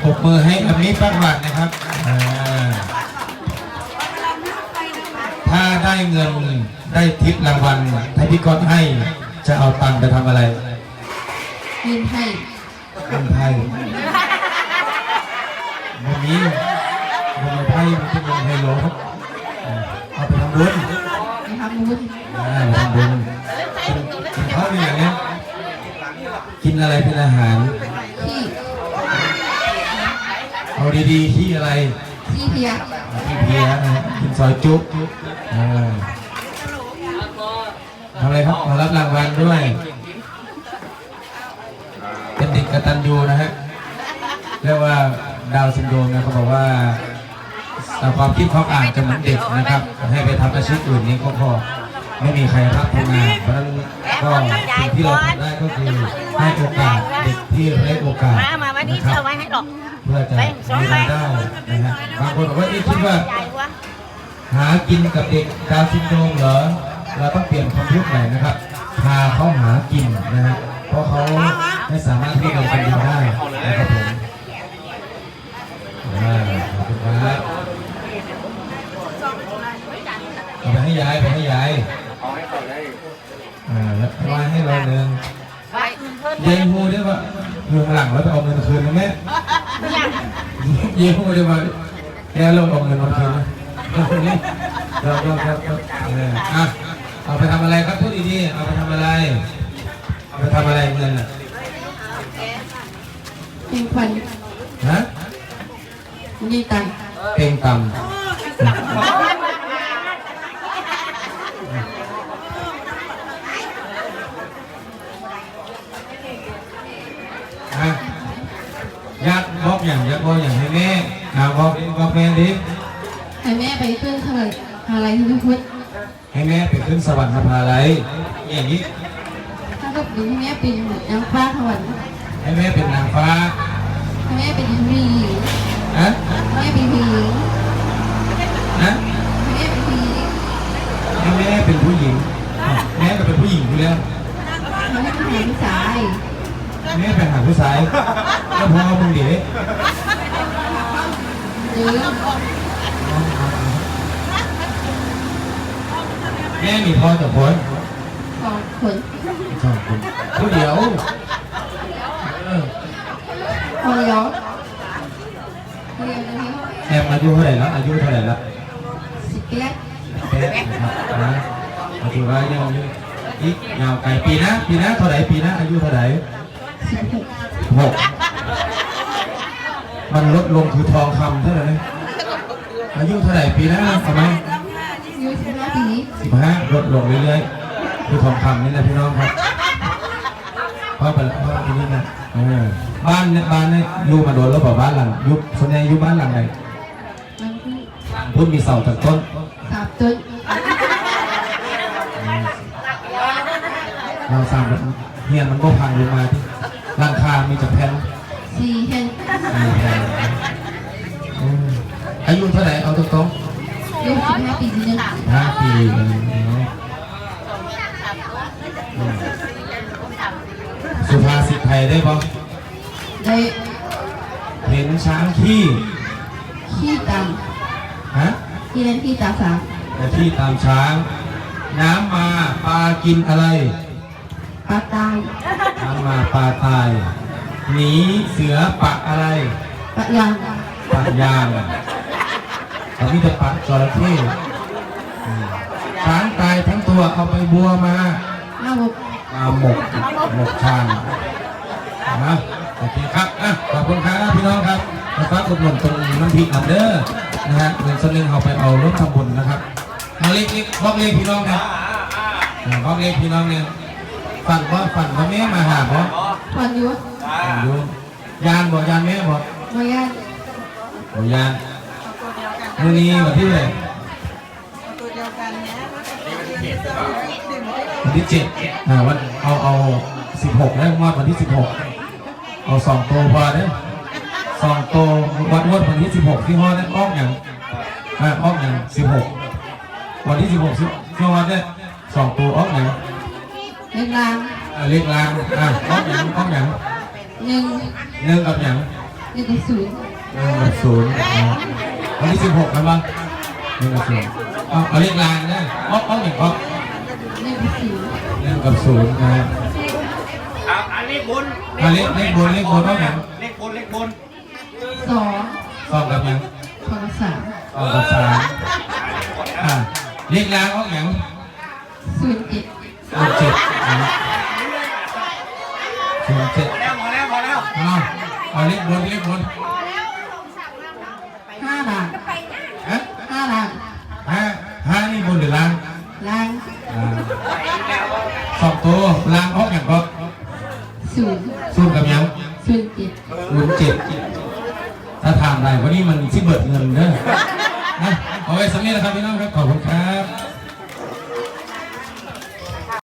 ปรบมือให้อามิปักหลักนะครับถ้าได้เงินได้ทิปรางวัลถ้าพี่ก๊อตให้จะเอาตังค์ไปทำอะไรเงินให้เงินไทยวันนี้เงินไทยมันเป็นเงินไฮโลเอาไปทำบุญไปทำบุญไปทำบุญกินข้าวอย่างนี้กินอะไรเป็นอาหารที่เอาดีๆที่อะไรที่เพียกินซอยจุ๊บทำอะไรครับมารับรางวัลด้วยเป็นเด็กกตัญญูนะฮะเรียกว่าดาวซินโดรมนะเขาบอกว่าความคิดเขาอ่านจะเหมือนเด็กนะครับให้ไปทำอาชีพอื่นนี้ก็พอไม่มีใครรับทำงานเพราะฉะนั้นก็สิ่งที่เราทำได้ก็คือให้โอกาสเด็กที่ไร้โอกาสนะครับเพื่อจะมีรายได้นะฮะบางคนบอกว่าคิดว่าหากินกับเด็กดาวซินโดรมเหรอเราต้องเปลี่ยนความคิดใหม่นะครับพาเขาหากินนะฮะเพราะเขาไม่สามารถที่จะเป็นได้นะครับผมขอบคุณครับไปให้ยายไปให้ยายแล้วมาให้เราเงินเยี่ยมพูดได้ว่าเงินหลังแล้วไปเอาเงินคืนนะแม่เยี่ยมพูดได้ว่าแกเราเอาเงินมาคืนนะเราเอาไปทำอะไรครับพูดดีๆเอาไปทำอะไรเอาไปทำอะไรเงินอ่ะเป็นควันฮะนี่ตังเต็งต่ำญาติบอกอย่างญาติบอกอย่างให้แม่บอกแม่ดิให้แม่ไปขึ้นอะไรทุกพุทธให้แม่ไปขึ้นสวรรค์พาอะไรอย่างนี้ถ้าก็เป็นให้แม่เป็นนางฟ้าสวรรค์ให้แม่เป็นนางฟ้าให้แม่เป็นผีนะแม่เป็นผีนะให้แม่เป็นผู้หญิงแม่ก็เป็นผู้หญิงอยู่แล้วแม่เป็นผู้ชายแม่ไปหาผู้ชายแล้วพ่อมึงเดี๋ยวแม่มีพ่อแต่คนสองคนผู้เดียวพอแล้วแอมอายุเท่าไหร่แล้วอายุเท่าไหร่แล้ว18นะครับถือว่ายังอีกยาวไกลปีนะเท่าไหร่ปีนะอายุเท่าไหร่16มันลดลงคือทองคำเท่าไหร่อายุเท่าไหร่ปีนะทำไมอายุ15 ปี15ลดลงเรื่อยๆคือทองคำนี่นะพี่น้องครับเพราะปีนี้นะบ้านเนี่ยอยู่มาโดนแล้วบอกบ้านหลังยุบส่วนใหญ่อยู่บ้านหลังไหนพุ่นมีเสาจากต้น3 ต้นเราสร้างเฮียนมันก็พังลงมาที่หลังคามีจากแผ่น4 แผ่นอายุเท่าไหร่เอาตรงๆอายุ15 ปีนึง5 ปีสุภาษิตไทยได้ปะได้เห็นช้างขี้ตามที่นั่นขี้ตาสามแต่ขี้ตามช้างน้ำมาปลากินอะไรปลาตายน้ำมาปลาตายหนีเสือปะอะไรปะยางแต่นี่จะปะจระเข้ช้างตายทั้งตัวเอาไปบัวมาหมกช้างนะโอเคครับขอบคุณครับพี่น้องครับมาฝากอุดหนุนตรงน้ำพริกอันเดอร์นะฮะเงินส่วนหนึ่งเอาไปเอารถทำบุญนะครับมาเล็กบอกเล็กพี่น้องนะบอกเล็กพี่น้องเนี่ยฝันว่าแม่มาหาบ่ฝันอยู่ยานบ่ยานแม่บ่ยานมื้อนี้วันที่เลยวันที่7วันเอา16แล้ววันที่16เอา2 โตพอเด้อ2 โตวันที่16ที่ฮอดได้ออกอย่าง16วันที่16ที่ฮอดได้2 โตออกอย่างเล็กลางออกอย่าง หนึ่ง 1กับอย่าง หนึ่งกับศูนย์ 1กับ0วันที่16ครับบ้าง1กับ0เอาเลขลางนะเอาอย่างก็ หนึ่งกับศูนย์ 1กับ0นะครับ อันเลขบน เลขบนเอาอย่าง เลขบน สอง 2กับอย่าง สองกับสาม 2กับ3เลขลางเอาอย่าง 07 07นะ07 พอแล้ว เอาเลขบนห้าหลัง ฮะ ห้าหลัง ห้านี่บนหรือล่าง ล่าง สองตัวล่างออกอย่างก็ ศูนย์ ศูนย์กับยัง 07 07ถ้าถามอะไรวันนี้มันที่เบิดเงินเด้อนะเอาไว้สำเร็จนะครับพี่น้องครับขอบคุณครับ